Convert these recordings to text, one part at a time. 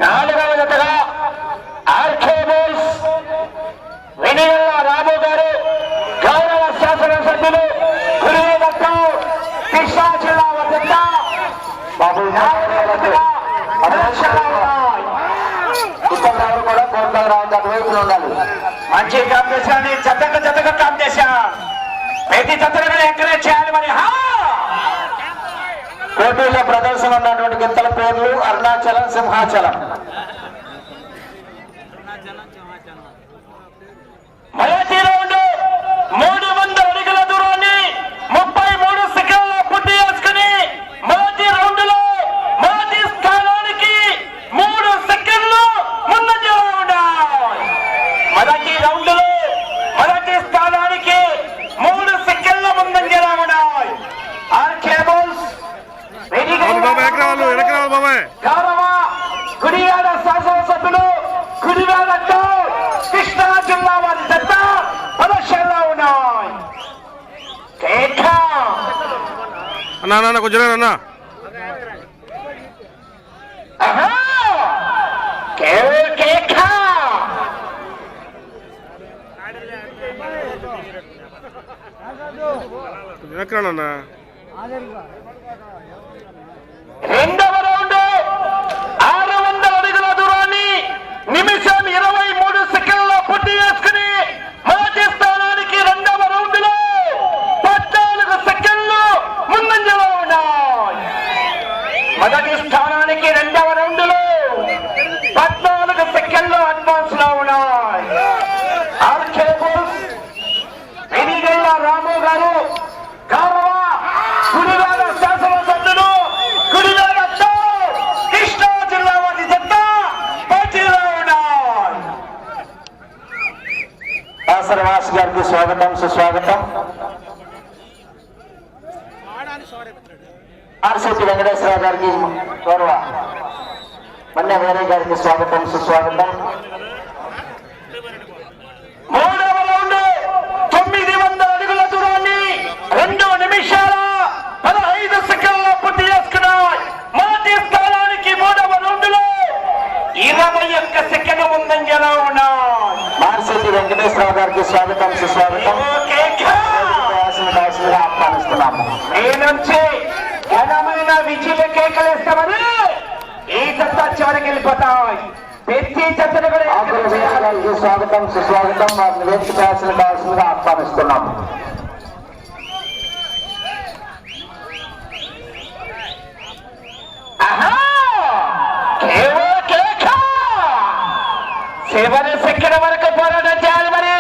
నాలుగవ జతగా RK bulls Venigalla రాము గారు గౌరవ శాసనసభ్యులు గురువేదత్త కృష్ణా జిల్లా వద్ద బాబు కూడా కోరుతారు అటువైపులో ఉండాలి. మంచి కాంపిటీషన్, జతగా కాంపిటీషన్, ప్రతి జతను ఎంకరేజ్ చేయాలి. మరి పోటీలో ప్రదర్శన ఉన్నటువంటి గింతల పేర్లు అరుణాచలం, సింహాచలం. మొదటి రౌండ్ 300 అడుగుల దూరాన్ని 33 సెకండ్ల పూర్తి చేసుకుని మొదటి రౌండ్ లో మొదటి స్థానానికి 3 సెకండ్లు ముందంజలో ఉన్నాయి. మొదటి రౌండ్ లో మొదటి స్థానానికి 3 సెకండ్ల ముందంజలో ఉన్నాయి. ఆర్కే బుల్స్ గౌరవ గుడివాడ శాసనసభ్యులు గుడివాడతో కృష్ణా జిల్లా వారి జత ప్రదర్శనలో ఉన్నాయి. అన్నా కొంచెం అన్నా ఎక్కడన్నా రెండవ రౌండ్ 600 అడుగుల దూరాన్ని నిమిషం 23 సెకండ్ల పూర్తి చేసుకుని మొదటి స్థానానికి రెండవ రౌండ్ లో 14 సెకండ్లు ముందంజలో ఉన్నాయి. మొదటి స్థానానికి రెండవ రౌండ్ లో 14 సెకండ్లు అడ్వాన్స్ లో ఉన్నాయి. ఆర్కే బుల్స్ వెనిగల్ల రాము గారు గౌరవ గుడివాడ శాసనసభ్యులు గుడివాడతో కృష్ణా జిల్లా వారి జత పోటీలో ఉన్నాయి. శ్రీనివాస్ గారికి స్వాగతం, సుస్వాగతం. ఆర్సిపి వెంకటేశ్వరరావు గారికి గౌరవ మన్య వేరే గారికి స్వాగతం, సుస్వాగతం. మూడవ రౌండ్ 900 అడుగుల దూరాన్ని 2 నిమిషాల 15 సెకండ్ల పూర్తి చేసుకున్నాయి. మొదటి స్థానానికి మూడవ రౌండ్ లో 21 సెకండ్ ముందంజలో ఉన్నాయి. ఆర్సిపి వెంకటేశ్వరరావు గారికి స్వాగతం, సుస్వాగతం. ఆహ్వానిస్తున్నాము. ఈ నుంచి ఘనమైన విజయ కేకలేస్తామని ఈ జత చివరికి వెళ్ళిపోతాయి. ప్రతి జతను కూడా స్వాగతం, సుస్వాగతం. వారిని వేదిక కావాల్సిందిగా ఆహ్వానిస్తున్నాము. చివరి సెకండ్ వరకు పోరాటం చేయాలి. మరి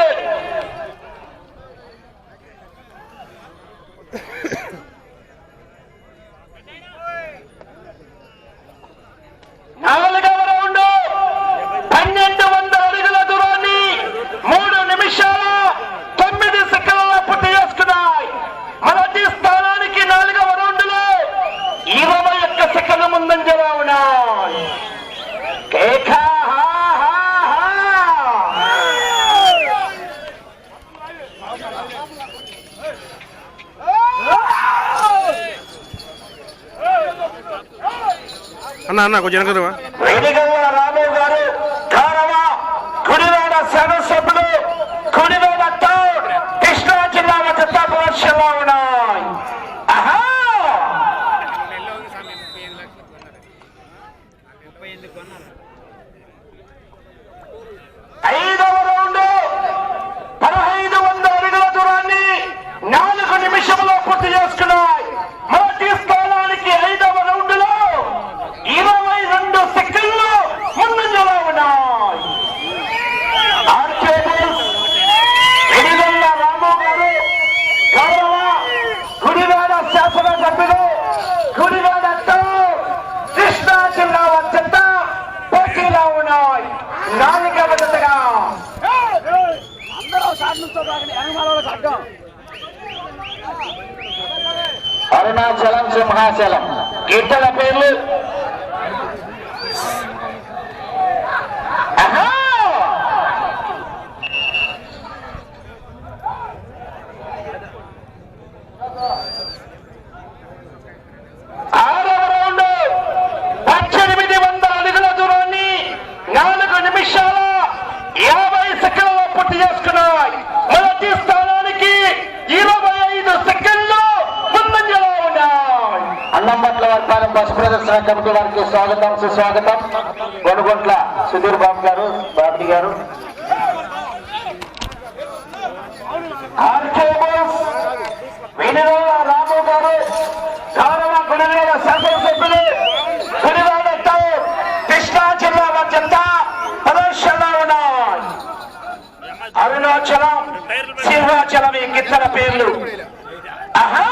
నాలుగవ రౌండ్ 1200 అడుగుల దూరాన్ని 3 నిమిషాల 9 సెకండ్ల పూర్తి చేసుకున్నాయి. మొదటి స్థానానికి నాలుగవ రౌండ్ లో 21 సెకండ్ల ముందంజలో ఉన్నాయి. అన్నా కొంచెం వెనకదవా. వెనిగల్ల రాము గారు గౌరవ గుడివాడ శాసనసభ్యులు గుడివాడతో కృష్ణా జిల్లా జత ప్రదర్శనలో ఉన్నాయి. ఐదవ రౌండ్ 1500 అడుగుల దూరాన్ని 4 నిమిషంలో పూర్తి చేసుకున్నాయి. మొదటి స్థానానికి 5వ రౌండ్ లో 22 సెకండ్లు ముందంజలో ఉన్నాయి. ఆర్కే బుల్స్ వెనిగల్ల రాము గారు గౌరవ గుడివాడ శాసనసభ్యులు గుడివాడతో కృష్ణా జిల్లా జత పోటీలో ఉన్నాయి. నాలుగవ జతగా అరుణాచలం, సింహాచలం. గిట్టల పేర్లు ఆరవ రౌండ్ 18 ప్రదర్శన కమిటీ వారికి స్వాగతం సుస్వాగతం. గొనుగొంట్ల సుధీర్ బాబు గారు, బాబి గారు, రాము గారు, గౌరవ గుడివేల శాసనసభ్యులు గుడివాడతో కృష్ణా జిల్లా మధ్యంత ప్రదర్శనలో ఉన్నాయి. అరుణాచలం, సింహాచలం ఈ గిత్తల పేర్లు. ఆహా,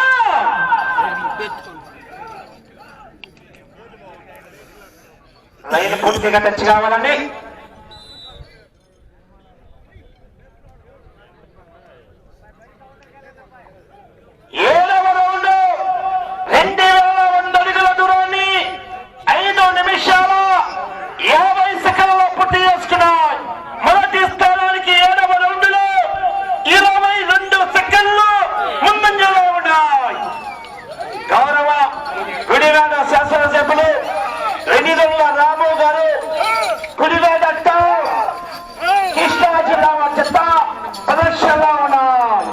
లైన్ పూర్తిగా టచ్ కావాలండి. ఏడవ రౌండ్ 2100 అడుగుల దూరాన్ని 5 నిమిషాల 50 సెకండ్లలో పూర్తి చేసుకున్నాయి. మొదటి స్థానానికి 7వ రౌండ్ లో 22 సెకండ్లు ముందంజలో ఉన్నాయి. గౌరవ గుడివాడ శాసనసభ్యులు రెనిదొల్ల రాము గారు, గుడివాడ కృష్ణా జిల్లా మధ్యత ప్రదర్శనలో ఉన్నాయి.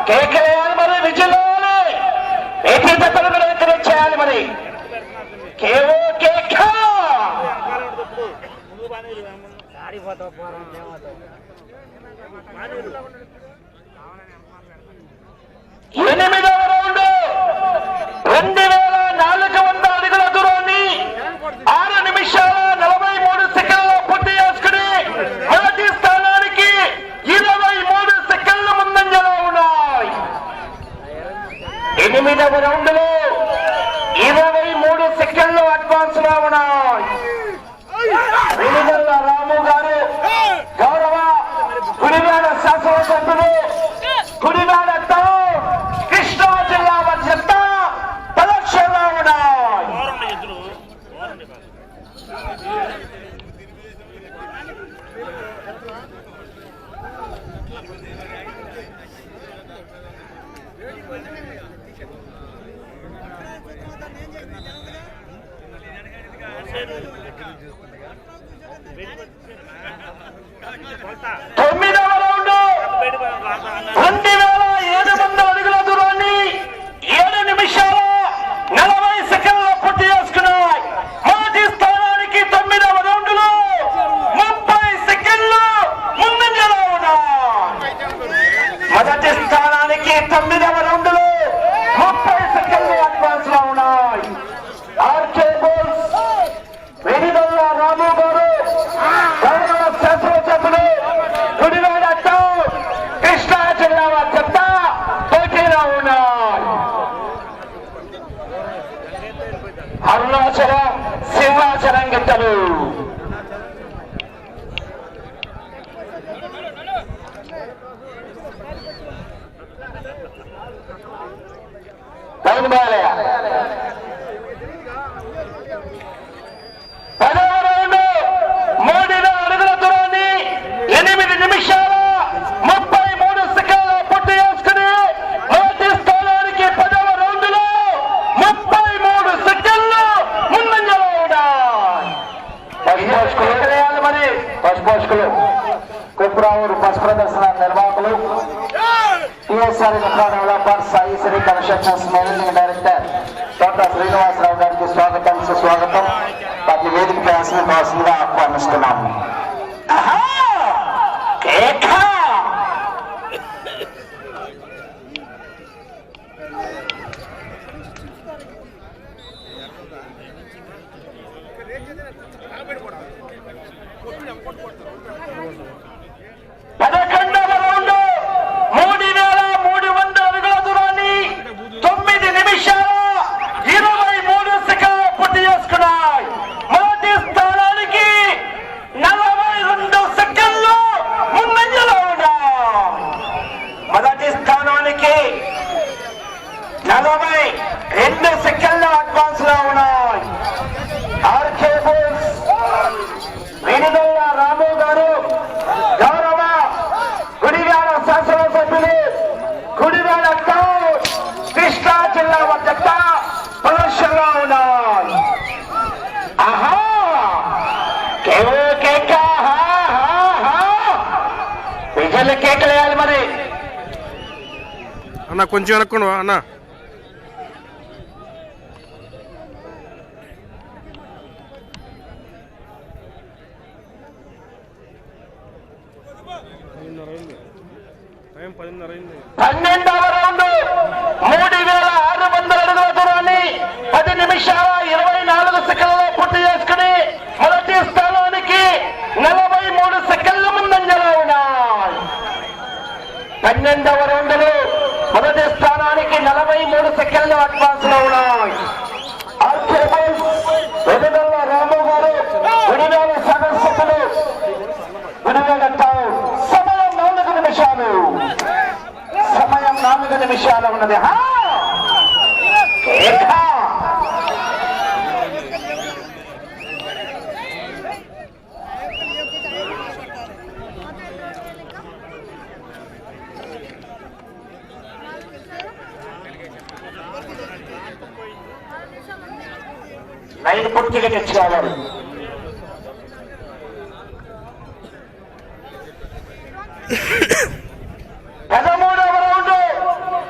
కేకేయాలి మరి, విజయాలి, ఏపీ జతలు కూడా ఎంకరేజ్ చేయాలి మరి. కేవో కేక 8వ రౌండ్ 2400 అడుగుల దూరాన్ని 6 నిమిషాల 43 సెకండ్లలో పూర్తి చేసుకుని మొదటి స్థానానికి 23 సెకండ్ల ముందంజలో ఉన్నాయి. 8వ రౌండ్ లో 23 సెకండ్లు అడ్వాన్స్ లో ఉన్నాయి. వెనుగల్ల రాము గారు, గౌరవ గుడివాడ శాసనసభ్యులు గుడివాడ కృష్ణా జిల్లా మధ్యంత ప్రదర్శనలో ఉన్నాయి. తొమ్మిదవ రౌండ్ 2700 అడుగుల దూరాన్ని 7 నిమిషాల 40 సెకండ్ల పూర్తి చేసుకున్నాయి. మొదటి స్థానానికి 9వ రౌండ్ లో 30 సెకండ్లు ముందంజలో ఉన్నాయి. మొదటి స్థానానికి 9వ రౌండ్ లో 30 సెకండ్లు అడ్వాన్స్ లో ఉన్నాయి. ఆర్కే బోల్స్ వెనిదొల్ల రాము గారు, గౌరవ శాసనసభ్యులు గుడివాడ కృష్ణా జిల్లా మధ్యంత పోటీలో ఉన్నాయి. అరుణాచలం, సింహాచలం గిత్తలు. టైం బాలయ్య. 10వ రౌండ్ 3000 అడుగుల దూరాన్ని 8 నిమిషాల 33 సెకండ్ల పూర్తి చేసుకుని మొదటి స్థానానికి 10వ రౌండ్ లో 33 సెకండ్లు ముందంజలో ఉన్నాయి. మరి పశుపోషకులు కుప్రావూరు పశు ప్రదర్శన నిర్వాహకులు TSR developer Sai Sri constructions managing director doctor Srinivasarao గారికి స్వాగతం సుస్వాగతం. వాటి వేదికపై ఆశీర్వాదంగా ఆహ్వానిస్తున్నాము. పదకొండవ రౌండ్ 3300 అడుగుల దూరాన్ని 9 నిమిషాల 23 సెకండ్లు పూర్తి చేసుకున్నాయి. మొదటి స్థానానికి 40 వీళ్ళు కేకలేయాలి మరి. అన్న కొంచెం వెనక్కుండా అన్న. టైం 10:30 అయింది. 12వ రౌండ్ 3600 అడుగుల దూరాన్ని 10 నిమిషాల 24 సెకండ్లలో పూర్తి చేసుకుని మొదటి స్థానానికి 43 సెకండ్ల ముందంజలో ఉన్నాయి. 12వ రౌండ్లో మొదటి స్థానానికి 43 సెకండ్లు అడ్వాన్స్ లో ఉన్నాయి. వెనుగల్ల రాము గారు, గుడివేల సదస్సులు, గుడివేల టౌన్. సమయం 4 నిమిషాలు. సమయం 4 నిమిషాలు ఉన్నది. లైన్ పూర్తిగా తెచ్చుకోవాలి. పదమూడవ రౌండ్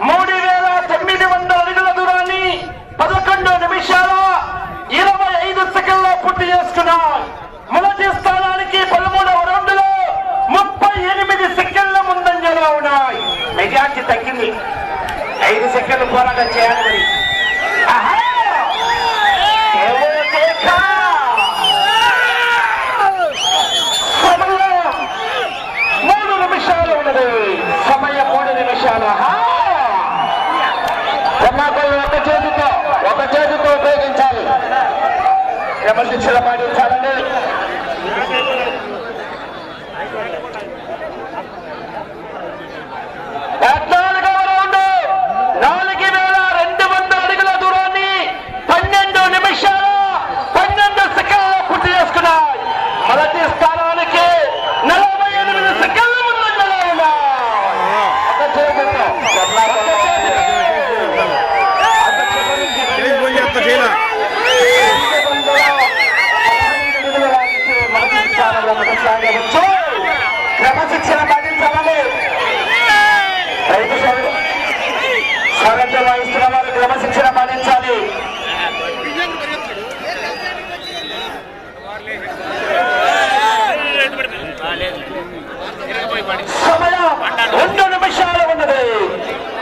3900 అడుగుల దూరాన్ని 11 నిమిషాల 25 సెకండ్లో పూర్తి చేసుకున్నాయి. మొదటి స్థానానికి 13వ రౌండ్ లో 38 సెకండ్ల ముందంజలో ఉన్నాయి. మెజార్టీ తగ్గింది. 5 సెకండ్లు పోరాటం చేయాలి. సమయం 3 నిమిషాలు. ఒక చేతితో ఉపయోగించాలి. క్రమశిక్షణ పాటించాలండి. 14వ రౌండ్ 4200 అడుగుల దూరాన్ని 12 నిమిషాల 12 సెకండ్లు పూర్తి చేసుకున్నాయి. మొదటి స్థానానికి 48 సెకండ్లు క్రమశిక్షణ పాటించాలని రైతు స్వరంతో వహిస్తున్న వారు క్రమశిక్షణ పాటించాలి. సమయం 2 నిమిషాలు ఉన్నది.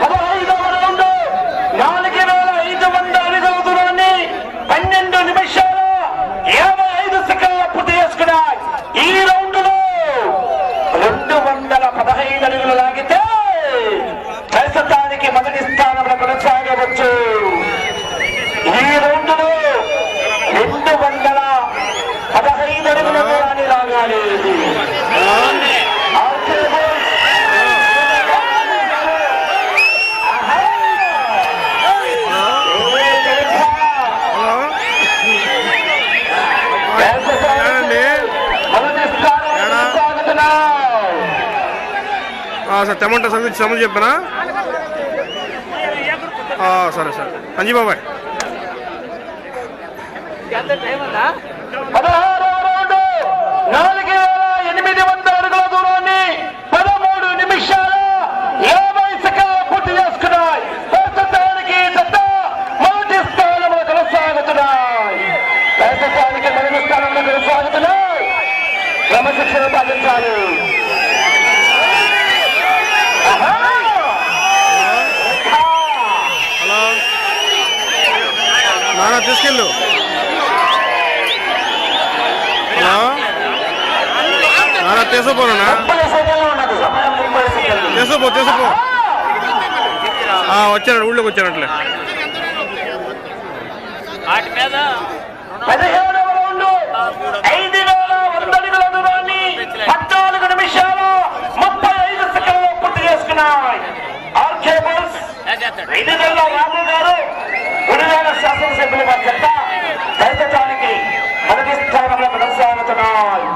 15వ రౌండ్ 4500 అడుగుల దూరాన్ని 12 నిమిషాల 25 సెకండ్ల పూర్తి చేసుకున్నాయి. ఈ రౌండ్ లో 215 అడుగులు లాగితే ప్రస్తుతానికి మొదటి స్థానంలో కొనసాగవచ్చు. ఈ రౌండ్ లో 215 అడుగుల దూరాన్ని లాగాలి. సార్ టమాటా సమస్య చెప్పనా? సరే సరే అంజీ బాబాయ్. 16వ రౌండ్ 4800 అడుగుల దూరాన్ని 13 నిమిషాల 50 సెకండ్లు పూర్తి చేసుకున్నాయి. ప్రస్తుతానికి మొదటి స్థానంలో కొనసాగుతున్నాయి. ప్రస్తుతానికి మొదటి స్థానంలో కొనసాగుతున్నాయి. క్రమశిక్షణ పాటించాలి. నాన్న తీసుకెళ్ళు. నాన్న తీసుకుపోనా? తీసుకోపో తీసుకోపో. వచ్చాడు ఊళ్ళోకి వచ్చానట్లే. 17వ రౌండ్ 5100 అడుగుల దూరాన్ని 14 నిమిషాల 35 సెకండ్లో పూర్తి చేసుకున్నాయి. ఆర్కేబుల్స్ వెనుగల్ల రాము గారు, గుడివేల శాసనసభ్యుల మధ్య ప్రస్తుతానికి మొదటి స్థానంలో కొనసాగుతున్నాయి.